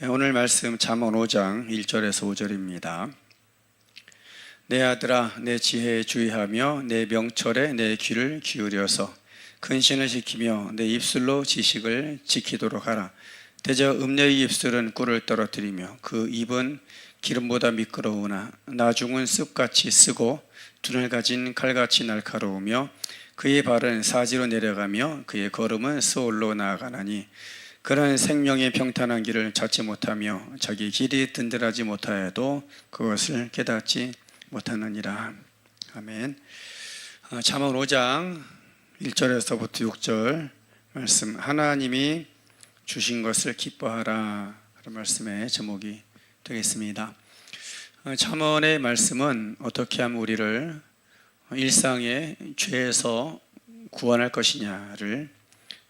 오늘 말씀 잠언 5장 1절에서 5절입니다. 내 아들아, 내 지혜에 주의하며 내 명철에 내 귀를 기울여서 근신을 지키며 내 입술로 지식을 지키도록 하라. 대저 음녀의 입술은 꿀을 떨어뜨리며 그 입은 기름보다 미끄러우나 나중은 습같이 쓰고 눈을 가진 칼같이 날카로우며 그의 발은 사지로 내려가며 그의 걸음은 스올로 나아가나니 그는 생명의 평탄한 길을 찾지 못하며 자기 길이 든든하지 못하여도 그것을 깨닫지 못하느니라. 아멘. 잠언 5장 1절에서부터 6절 말씀, 하나님이 주신 것을 기뻐하라 라는 말씀의 제목이 되겠습니다. 잠언의 말씀은 어떻게 하면 우리를 일상의 죄에서 구원할 것이냐를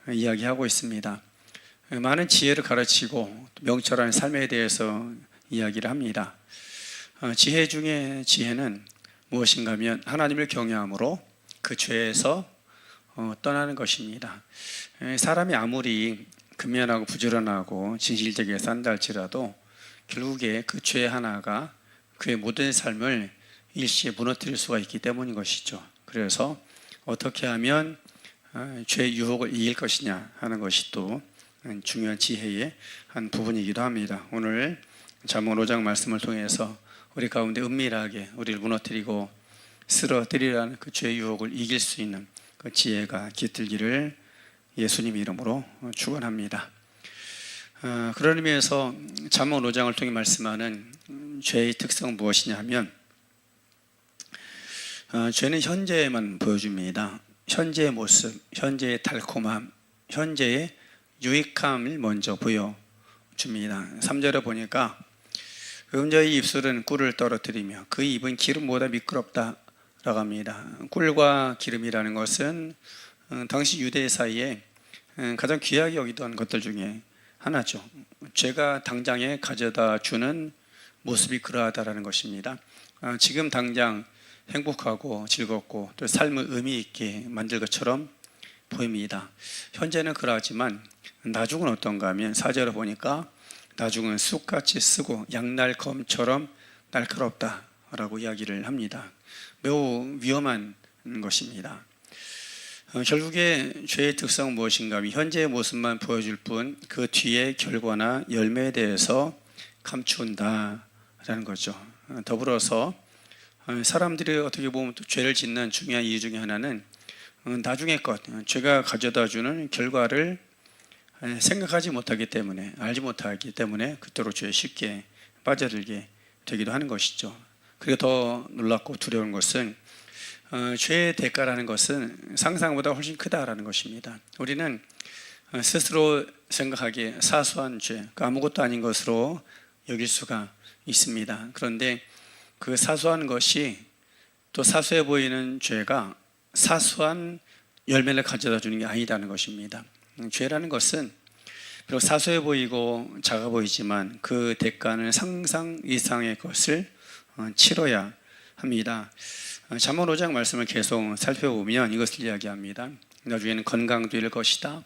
이야기하고 있습니다. 많은 지혜를 가르치고 명철한 삶에 대해서 이야기를 합니다. 지혜 중에 지혜는 무엇인가 하면 하나님을 경외함으로 그 죄에서 떠나는 것입니다. 사람이 아무리 근면하고 부지런하고 진실되게 산다 할지라도 결국에 그 죄 하나가 그의 모든 삶을 일시에 무너뜨릴 수가 있기 때문인 것이죠. 그래서 어떻게 하면 죄의 유혹을 이길 것이냐 하는 것이 또 중요한 지혜의 한 부분이기도 합니다. 오늘 잠언 5장 말씀을 통해서 우리 가운데 은밀하게 우리를 무너뜨리고 쓰러뜨리라는 그 죄의 유혹을 이길 수 있는 그 지혜가 깃들기를 예수님 이름으로 축원합니다. 그런 의미에서 잠언 5장을 통해 말씀하는 죄의 특성은 무엇이냐 하면 죄는 현재에만 보여줍니다. 현재의 모습, 현재의 달콤함, 현재의 유익함을 먼저 보여줍니다. 3절에 보니까 음녀의 입술은 꿀을 떨어뜨리며 그 입은 기름보다 미끄럽다 라고 합니다. 꿀과 기름이라는 것은 당시 유대 사이에 가장 귀하게 여기던 것들 중에 하나죠. 죄가 당장에 가져다 주는 모습이 그러하다라는 것입니다. 지금 당장 행복하고 즐겁고 또 삶을 의미 있게 만들 것처럼 보입니다. 현재는 그러하지만 나중은 어떤가 하면 4절에 보니까 나중은 쑥같이 쓰고 양날검처럼 날카롭다라고 이야기를 합니다. 매우 위험한 것입니다. 결국에 죄의 특성은 무엇인가 하면 현재의 모습만 보여줄 뿐 그 뒤의 결과나 열매에 대해서 감춘다라는 거죠. 더불어서 사람들이 어떻게 보면 또 죄를 짓는 중요한 이유 중에 하나는 나중의 것, 죄가 가져다 주는 결과를 생각하지 못하기 때문에, 알지 못하기 때문에 그토록 죄에 쉽게 빠져들게 되기도 하는 것이죠. 그리고 더 놀랍고 두려운 것은 죄의 대가라는 것은 상상보다 훨씬 크다라는 것입니다. 우리는 스스로 생각하기에 사소한 죄, 아무것도 아닌 것으로 여길 수가 있습니다. 그런데 그 사소한 것이 또 사소해 보이는 죄가 사소한 열매를 가져다 주는 게 아니라는 것입니다. 죄라는 것은 비록 사소해 보이고 작아 보이지만 그 대가는 상상 이상의 것을 치러야 합니다. 잠언 5장 말씀을 계속 살펴보면 이것을 이야기합니다. 나중에는 건강도 잃을 것이다.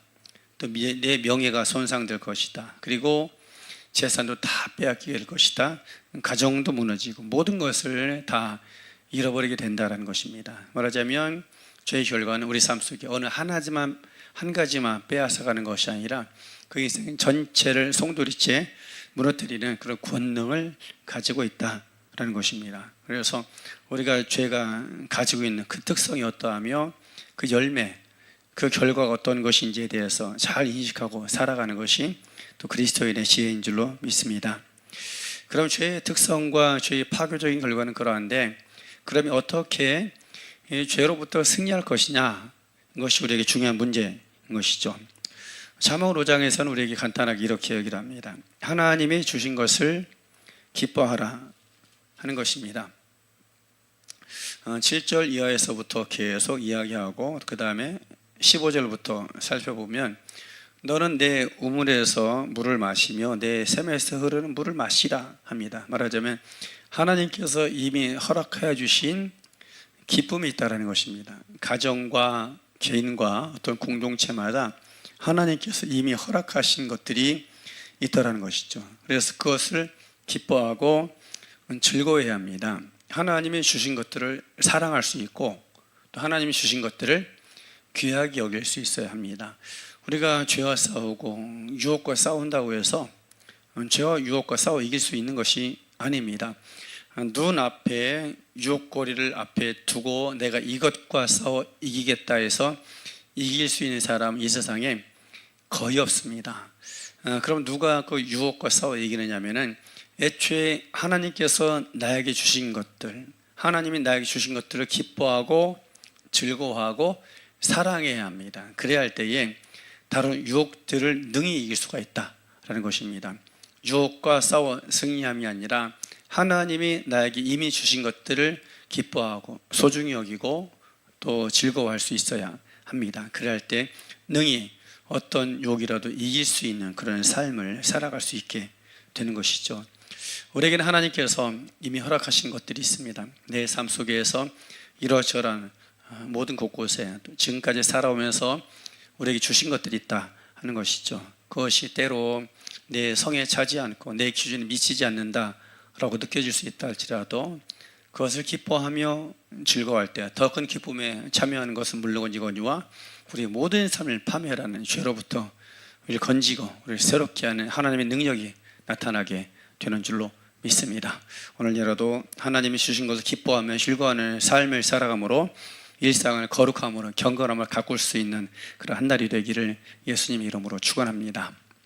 또 내 명예가 손상될 것이다. 그리고 재산도 다 빼앗기게 될 것이다. 가정도 무너지고 모든 것을 다 잃어버리게 된다는 것입니다. 말하자면 죄의 결과는 우리 삶 속에 어느 한 가지만 빼앗아가는 것이 아니라 그 인생 전체를 송두리째 무너뜨리는 그런 권능을 가지고 있다라는 것입니다. 그래서 우리가 죄가 가지고 있는 그 특성이 어떠하며 그 열매, 그 결과가 어떤 것인지에 대해서 잘 인식하고 살아가는 것이 또 그리스도인의 지혜인 줄로 믿습니다. 그럼 죄의 특성과 죄의 파괴적인 결과는 그러한데, 그러면 어떻게 죄로부터 승리할 것이냐, 이것이 우리에게 중요한 문제인 것이죠. 잠언 5장에서는 우리에게 간단하게 이렇게 얘기를 합니다. 하나님이 주신 것을 기뻐하라 하는 것입니다. 7절 이하에서부터 계속 이야기하고 그 다음에 15절부터 살펴보면 너는 내 우물에서 물을 마시며 내 샘에서 흐르는 물을 마시라 합니다. 말하자면 하나님께서 이미 허락하여 주신 기쁨이 있다는 것입니다. 가정과 개인과 어떤 공동체마다 하나님께서 이미 허락하신 것들이 있다라는 것이죠. 그래서 그것을 기뻐하고 즐거워해야 합니다. 하나님이 주신 것들을 사랑할 수 있고 또 하나님이 주신 것들을 귀하게 여길 수 있어야 합니다. 우리가 죄와 싸우고 유혹과 싸운다고 해서 죄와 유혹과 싸워 이길 수 있는 것이 아닙니다. 눈 앞에 유혹거리를 앞에 두고 내가 이것과 싸워 이기겠다 해서 이길 수 있는 사람 이 세상에 거의 없습니다. 그럼 누가 그 유혹과 싸워 이기느냐 하면은 애초에 하나님께서 나에게 주신 것들, 하나님이 나에게 주신 것들을 기뻐하고 즐거워하고 사랑해야 합니다. 그래야 할 때에 다른 유혹들을 능히 이길 수가 있다라는 것입니다. 유혹과 싸워 승리함이 아니라 하나님이 나에게 이미 주신 것들을 기뻐하고 소중히 여기고 또 즐거워할 수 있어야 합니다. 그래야 할 때 능히 어떤 유혹이라도 이길 수 있는 그런 삶을 살아갈 수 있게 되는 것이죠. 우리에게는 하나님께서 이미 허락하신 것들이 있습니다. 내 삶 속에서 이러저러한 모든 곳곳에 지금까지 살아오면서 우리에게 주신 것들이 있다 하는 것이죠. 그것이 때로 내 성에 차지 않고 내 기준에 미치지 않는다라고 느껴질 수 있다 할지라도 그것을 기뻐하며 즐거워할 때 더 큰 기쁨에 참여하는 것은 물론이거니와 우리 모든 삶을 파멸하는 죄로부터 우리를 건지고 우리를 새롭게 하는 하나님의 능력이 나타나게 되는 줄로 믿습니다. 오늘이라도 하나님이 주신 것을 기뻐하며 즐거워하는 삶을 살아감으로 일상을 거룩함으로 경건함을 가꿀 수 있는 그런 한 날이 되기를 예수님 이름으로 축원합니다.